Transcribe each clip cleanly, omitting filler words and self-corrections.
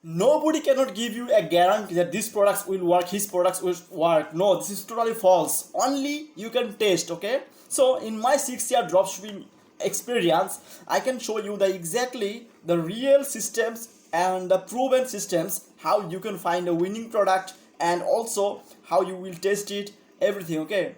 Nobody cannot give you a guarantee that this products will work, his products will work. No, this is totally false. Only you can test, okay? So in my 6 year dropshipping experience, I can show you the exactly the real systems and the proven systems how you can find a winning product, and also how you will test it, everything, okay?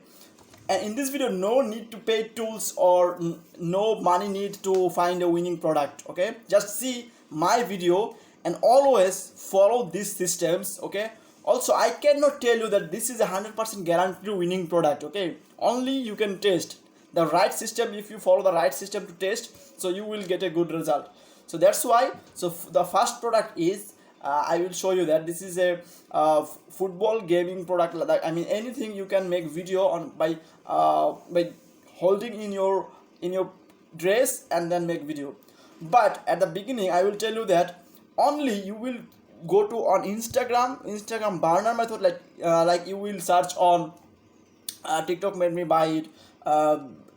And in this video, no need to pay tools or no money need to find a winning product, okay? Just see my video and always follow these systems, okay? Also, I cannot tell you that this is a 100% guaranteed winning product, okay? Only you can test the right system. If you follow the right system to test, so you will get a good result. So that's why, so the first product is I will show you that this is a football gaming product. Like, I mean, anything you can make video on by holding in your dress and then make video. But at the beginning, I will tell you that only you will go to on Instagram burner method, like you will search on TikTok made me buy it,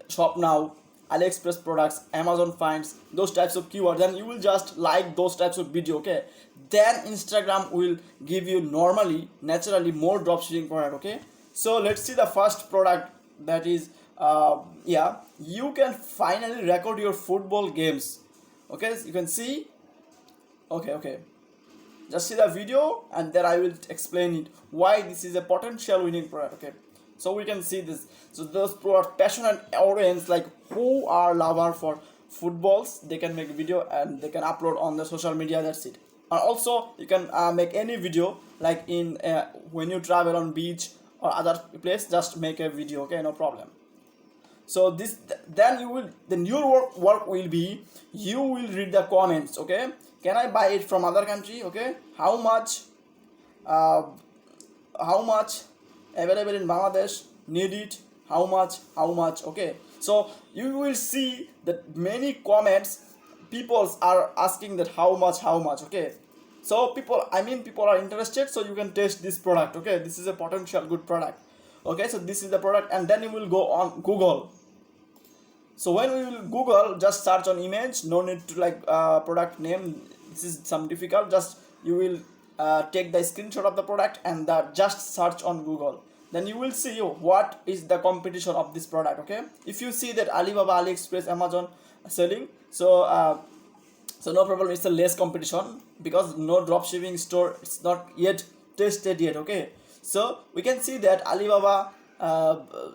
shop now, AliExpress products, Amazon finds, those types of keywords. Then you will just like those types of video, okay? Then Instagram will give you naturally more dropshipping product, okay? So let's see the first product, that is yeah, you can finally record your football games, okay? So you can see, okay, just see the video and then I will explain it why this is a potential winning product, okay? So we can see this. So those passionate audience, like who are lover for footballs, they can make video and they can upload on the social media. That's it. Also, you can make any video, like in when you travel on beach or other place, just make a video, okay? No problem. So this, then you will, then your work will be, you will read the comments, okay? Can I buy it from other country, okay? How much available in Bangladesh, need it, how much, okay? So you will see that many comments, people are asking that how much, okay? So people are interested, so you can test this product, okay? This is a potential good product, okay? So this is the product, and then you will go on Google. So when we will Google, just search on image, no need to like product name, this is some difficult, just you will take the screenshot of the product and just search on Google. Then you will see what is the competition of this product, okay? If you see that Alibaba, AliExpress, Amazon selling, so so no problem, it's a less competition because no dropshipping store, it's not yet tested yet, okay? So we can see that Alibaba,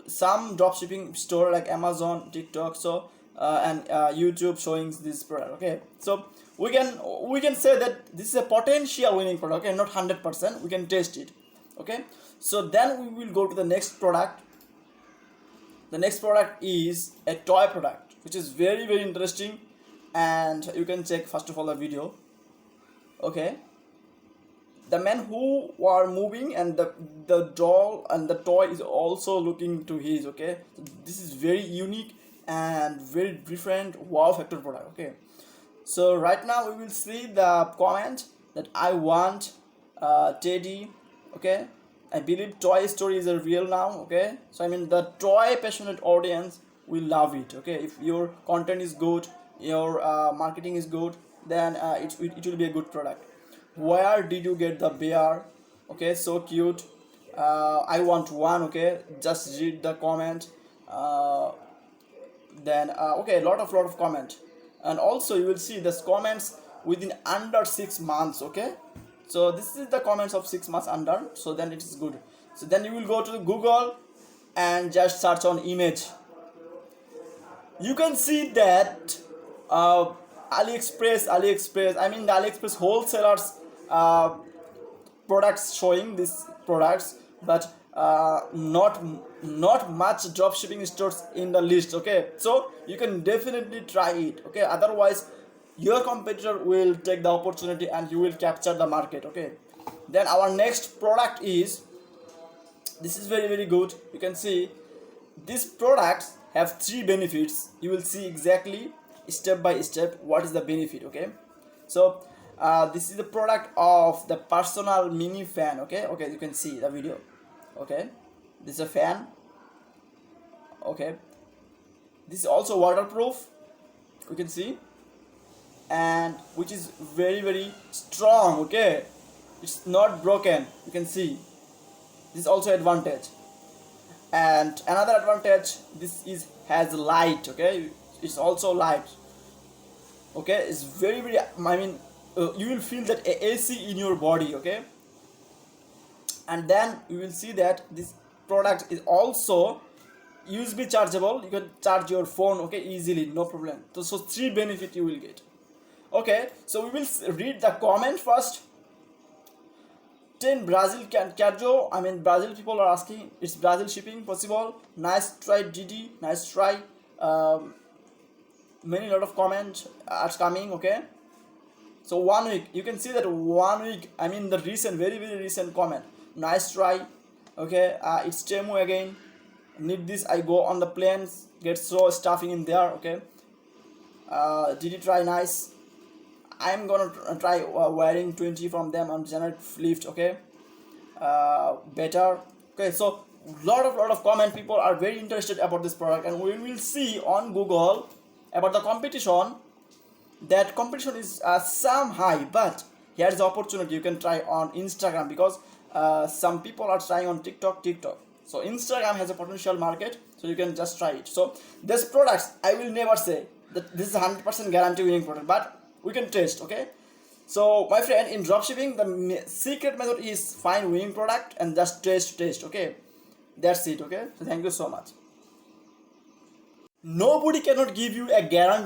some dropshipping store like Amazon, TikTok, so and YouTube showing this product, okay? So we can say that this is a potential winning product, okay? Not 100%, we can test it, okay? So then we will go to the next product. The next product is a toy product, which is very very interesting, and you can check first of all the video, okay? The men who are moving, and the doll and the toy is also looking to his, okay? So this is very unique and very different wow factor product, okay? So right now we will see the comment that I want Teddy, okay? I believe Toy Story is a real now, okay? So I mean the toy passionate audience will love it, okay? If your content is good, your marketing is good, then it will be a good product. Where did you get the bear? Okay, so cute. I want one, okay? Just read the comment. Then okay, lot of comment, and also you will see this comments within under 6 months, okay? So this is the comments of 6 months under, so then it is good. So then you will go to Google and just search on image. You can see that AliExpress, I mean the AliExpress wholesalers products showing these products, but not much dropshipping stores in the list, okay? So you can definitely try it, okay? Otherwise your competitor will take the opportunity and you will capture the market, okay? Then our next product is, this is very very good. You can see these products have 3 benefits. You will see exactly step by step what is the benefit, okay? So this is the product of the personal mini fan, okay? You can see the video, okay? This is a fan, okay? This is also waterproof, you can see, and which is very strong. Okay, it's not broken. You can see this is also advantage. And another advantage, this is has light. Okay, it's also light. Okay, it's very I mean, you will feel that AC in your body. Okay, and then you will see that this product is also USB chargeable. You can charge your phone, okay, easily, no problem. So three benefit you will get. Okay, so we will read the comment first. 10 Brazil Carjo. I mean, Brazil people are asking, it's Brazil shipping possible? Nice try, DD. Nice try. Many lot of comments are coming. Okay, so 1 week, you can see that 1 week. I mean, the recent, very recent comment. Nice try. Okay, it's Temu again. Need this, I go on the planes, get so stuffing in there. Okay, did it try? Nice. I'm gonna try wearing 20 from them on Janet lift. Okay, better. Okay, so lot of comment, people are very interested about this product, and we will see on Google about the competition. That competition is some high, but here's the opportunity. You can try on Instagram, because some people are trying on TikTok. So Instagram has a potential market, so you can just try it. So this products, I will never say that this is 100% guarantee winning product, but we can test. Okay, so my friend, in dropshipping, the secret method is find winning product and just test. Okay, that's it. Okay, so thank you so much. Nobody cannot give you a guarantee